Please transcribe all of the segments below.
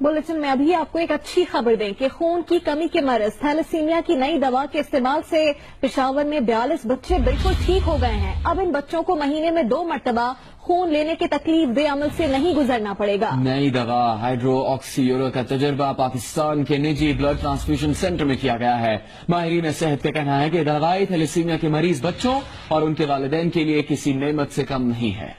Bulletin में अभी आपको एक अच्छी खबर दें कि खून की कमी के मर्ज थैलेसीमिया की नई दवा के इस्तेमाल से पेशावर में 42 बच्चे बिल्कुल ठीक हो गए हैं। अब इन बच्चों को महीने में 2 मरतबा खून लेने के तकलीफ दे अमल से नहीं गुजरना पड़ेगा। नई दवा हाइड्रो ऑक्सीयूरो का तजुर्बा पाकिस्तान के निजी ब्लड ट्रांसफ्यूजन सेंटर में किया गया है। माहिरीन सेहत का कहना है कि दवाई थैलेसीमिया के मरीज बच्चों और उनके वालिदैन के लिए किसी नेमत से कम नहीं है।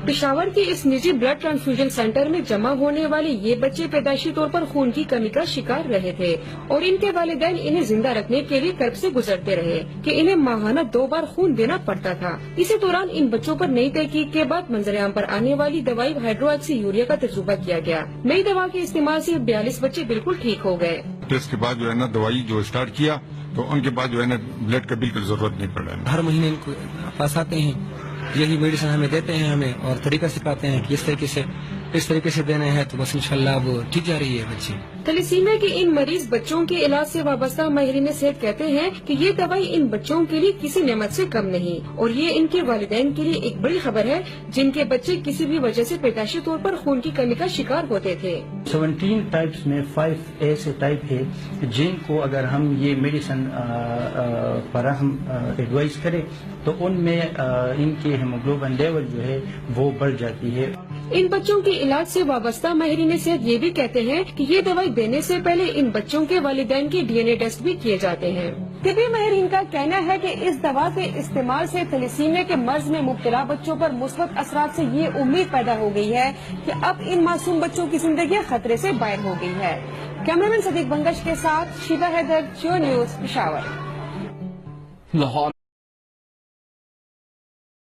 पेशावर के इस निजी ब्लड ट्रांसफ्यूजन सेंटर में जमा होने वाले ये बच्चे पैदाइशी तौर पर खून की कमी का शिकार रहे थे और इनके वालिदैन इन्हें जिंदा रखने के लिए कर्ब से गुजरते रहे कि इन्हें माहाना 2 बार खून देना पड़ता था। इसी दौरान इन बच्चों पर नई तहकीक के बाद मंजरेआम पर आने वाली दवाई हाइड्रोक्सीयूरिया का तजुर्बा किया गया। नई दवा के इस्तेमाल से 42 बच्चे बिल्कुल ठीक हो गए। टेस्ट के बाद जो है ना दवाई जो स्टार्ट किया तो उनके बाद जो है ना ब्लड का बिल्कुल जरूरत नहीं पड़ा। हर महीने इनको पास आते हैं, यही मेडिसिन हमें देते हैं हमें और तरीका सिखाते हैं कि इस तरीके से देना है, तो बस इंशाल्लाह वो ठीक जा रही है बच्ची। थैलेसीमिया के इन मरीज बच्चों के इलाज से वाबस्ता माहिरीन सेहत कहते हैं कि ये दवाई इन बच्चों के लिए किसी नेमत से कम नहीं और ये इनके वालिदैन के लिए एक बड़ी खबर है जिनके बच्चे किसी भी वजह से पैदाइशी तौर पर खून की कमी का शिकार होते थे। 17 टाइप्स में 5 ऐसे टाइप है जिनको अगर हम ये मेडिसिन पर हम एडवाइस करें तो उनमें इनके हेमोग्लोबिन लेवल जो है वो बढ़ जाती है। इन बच्चों के इलाज से वाबस्ता माहिरीन सेहत ये भी कहते हैं कि ये दवाई देने से पहले इन बच्चों के वालिदैन के DNA टेस्ट भी किए जाते हैं। तिबी माहिरीन का कहना है कि इस दवा के इस्तेमाल से थैलेसीमिया के मर्ज में मुब्तला बच्चों पर मुस्बत असरात से ये उम्मीद पैदा हो गई है कि अब इन मासूम बच्चों की जिंदगी खतरे से बाहर हो गई है। कैमरामैन सदीक बंगश के साथ शीबा हैदर, जियो न्यूज, पेशावर।